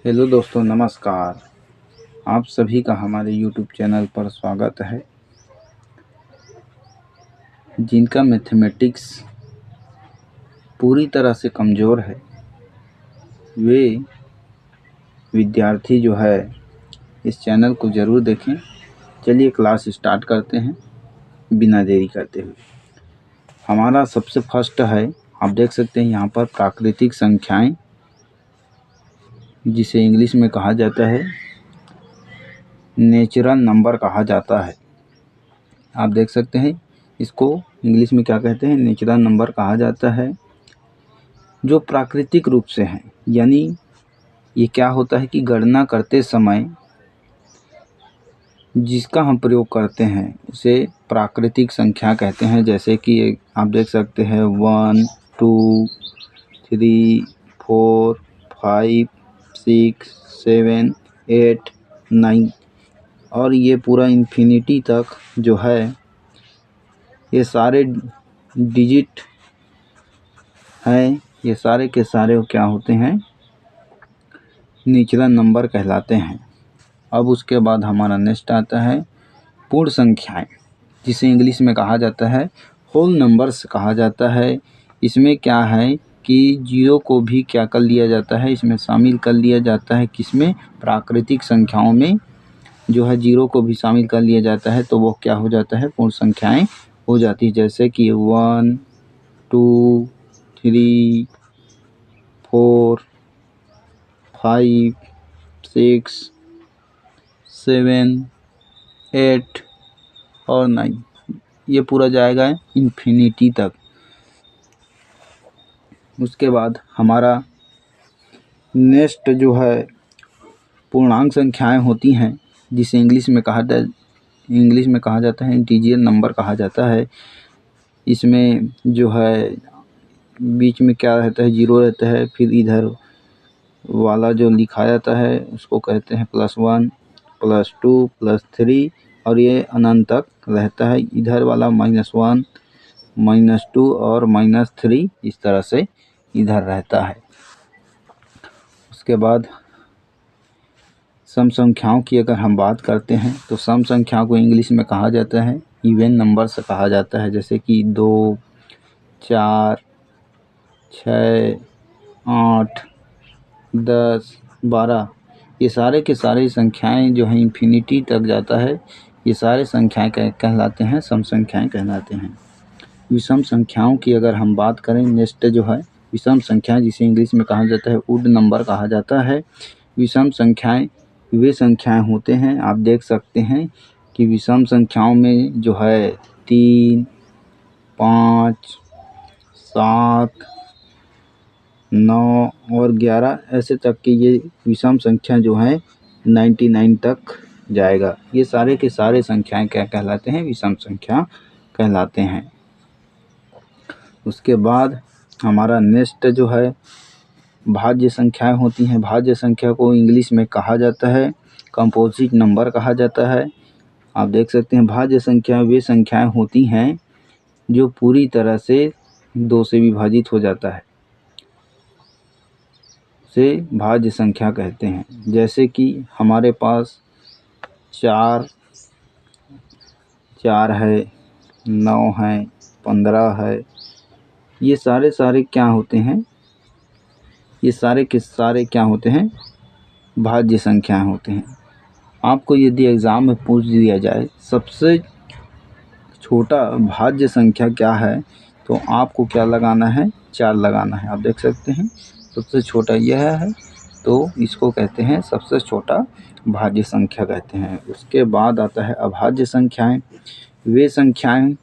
Hello दोस्तों, नमस्कार। आप सभी का हमारे यूट्यूब चैनल पर स्वागत है। जिनका मैथमेटिक्स पूरी तरह से कमज़ोर है वे विद्यार्थी जो है इस चैनल को ज़रूर देखें। चलिए क्लास स्टार्ट करते हैं बिना देरी करते हुए। हमारा सबसे फर्स्ट है, आप देख सकते हैं यहाँ पर प्राकृतिक संख्याएं, जिसे इंग्लिश में कहा जाता है नेचुरल नंबर कहा जाता है। आप देख सकते हैं इसको इंग्लिश में क्या कहते हैं, नेचुरल नंबर कहा जाता है, जो प्राकृतिक रूप से हैं। यानी ये क्या होता है कि गणना करते समय जिसका हम प्रयोग करते हैं उसे प्राकृतिक संख्या कहते हैं। जैसे कि आप देख सकते हैं 1, 2, 3, 4, 5, 6, 7, 8, 9 और ये पूरा इन्फिनिटी तक जो है ये सारे डिजिट हैं। ये सारे के सारे क्या होते हैं, नेचुरल नंबर कहलाते हैं। अब उसके बाद हमारा नेक्स्ट आता है पूर्ण संख्याएं, जिसे इंग्लिश में कहा जाता है होल नंबर्स कहा जाता है। इसमें क्या है कि जीरो को भी क्या कर लिया जाता है, इसमें शामिल कर लिया जाता है। किसमें? प्राकृतिक संख्याओं में जो है जीरो को भी शामिल कर लिया जाता है, तो वो क्या हो जाता है, पूर्ण संख्याएं हो जाती है। जैसे कि 1, 2, 3, 4, 5, 6, 7, 8 और 9, ये पूरा जाएगा इन्फिनिटी तक। उसके बाद हमारा नेक्स्ट जो है पूर्णांक संख्याएं होती हैं, जिसे इंग्लिश में कहा जाता है इंटीजर नंबर कहा जाता है। इसमें जो है बीच में क्या रहता है, जीरो रहता है। फिर इधर वाला जो लिखा जाता है उसको कहते हैं +1, +2, +3 और ये अनंत तक रहता है। इधर वाला -1, -2 और -3 इस तरह से इधर रहता है। उसके बाद सम संख्याओं की अगर हम बात करते हैं तो सम संख्याओं को इंग्लिश में कहा जाता है इवन नंबर्स कहा जाता है। जैसे कि 2, 4, 6, 8, 10, 12, ये सारे के सारे संख्याएं जो हैं इन्फिनिटी तक जाता है। ये सारे संख्याएं कहलाते हैं सम संख्याएं कहलाते हैं। विषम संख्याओं की अगर हम बात करें, नेक्स्ट जो है विषम संख्याएं, जिसे इंग्लिश में कहा जाता है ओड नंबर कहा जाता है। विषम संख्याएं वे संख्याएं होते हैं, आप देख सकते हैं कि विषम संख्याओं में जो है 3, 5, 7, 9 और 11 ऐसे तक की ये विषम संख्या जो है 99 तक जाएगा। ये सारे के सारे संख्याएं क्या कहलाते हैं, विषम संख्या कहलाते हैं। उसके बाद हमारा नेक्स्ट जो है भाज्य संख्याएं होती हैं। भाज्य संख्या को इंग्लिश में कहा जाता है कंपोजिट नंबर कहा जाता है। आप देख सकते हैं भाज्य संख्या वे संख्याएं होती हैं जो पूरी तरह से 2 से विभाजित हो जाता है, से भाज्य संख्या कहते हैं। जैसे कि हमारे पास 4 है, 9 है, 15 है, ये सारे क्या होते हैं, ये सारे के सारे क्या होते हैं, भाज्य संख्याएं होते हैं। आपको यदि एग्ज़ाम में पूछ दिया जाए सबसे छोटा भाज्य संख्या क्या है, तो आपको क्या लगाना है, 4 लगाना है। आप देख सकते हैं सबसे छोटा यह है, तो इसको कहते हैं सबसे छोटा भाज्य संख्या कहते हैं। उसके बाद आता है अभाज्य संख्याएं। वे संख्याएं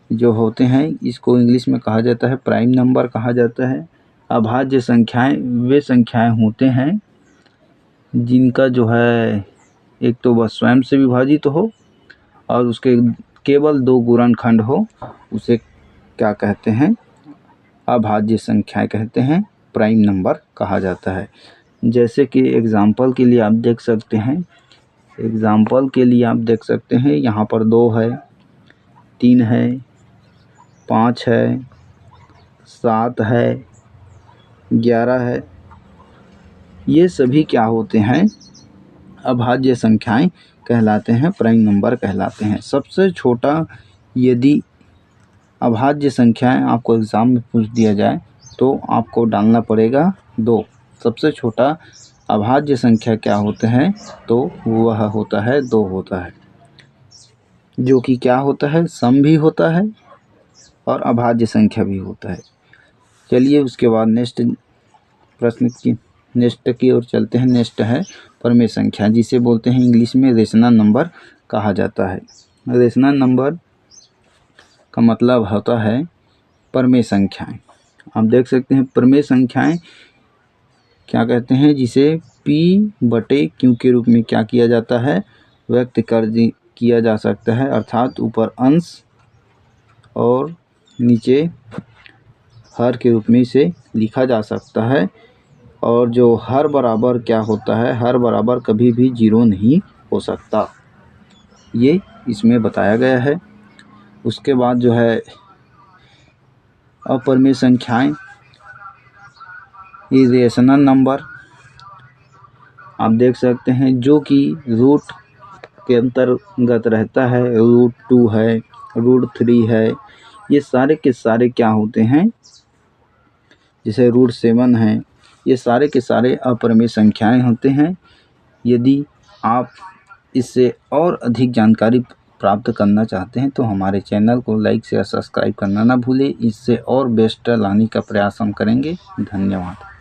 जो होते हैं इसको इंग्लिश में कहा जाता है प्राइम नंबर कहा जाता है। अभाज्य संख्याएं वे संख्याएं होते हैं जिनका जो है एक तो वह स्वयं से विभाजित हो और उसके केवल 2 गुणनखंड हो, उसे क्या कहते हैं, अभाज्य संख्याएं कहते हैं, प्राइम नंबर कहा जाता है। जैसे कि एग्ज़ाम्पल के लिए आप देख सकते हैं, यहाँ पर 2 है, 3 है, 5 है, 7 है, 11 है ये सभी क्या होते हैं, अभाज्य संख्याएं कहलाते हैं, प्राइम नंबर कहलाते हैं। सबसे छोटा यदि अभाज्य संख्याएं आपको एग्ज़ाम में पूछ दिया जाए तो आपको डालना पड़ेगा 2। सबसे छोटा अभाज्य संख्या क्या होते हैं, तो वह होता है 2 होता है, जो कि क्या होता है, सम भी होता है और अभाज्य संख्या भी होता है। चलिए उसके बाद नेक्स्ट की ओर चलते हैं। नेक्स्ट है परमेय संख्या, जिसे बोलते हैं इंग्लिश में रेशनल नंबर कहा जाता है। रेशनल नंबर का मतलब होता है परमेय संख्याएं। आप देख सकते हैं परमेय संख्याएं क्या कहते हैं, जिसे P/Q के रूप में क्या किया जाता है, व्यक्त किया जा सकता है, अर्थात ऊपर अंश और नीचे हर के रूप में इसे लिखा जा सकता है। और जो हर बराबर क्या होता है, हर बराबर कभी भी 0 नहीं हो सकता, ये इसमें बताया गया है। उसके बाद जो है अपरमेय संख्याएं, इरेशनल नंबर आप देख सकते हैं, जो कि रूट के अंतर्गत रहता है, √2 है, √3 है, ये सारे के सारे क्या होते हैं, जैसे √7 है, ये सारे के सारे अपरमेय संख्याएं होते हैं। यदि आप इससे और अधिक जानकारी प्राप्त करना चाहते हैं तो हमारे चैनल को लाइक शेयर सब्सक्राइब करना ना भूलें। इससे और बेस्ट लाने का प्रयास हम करेंगे। धन्यवाद।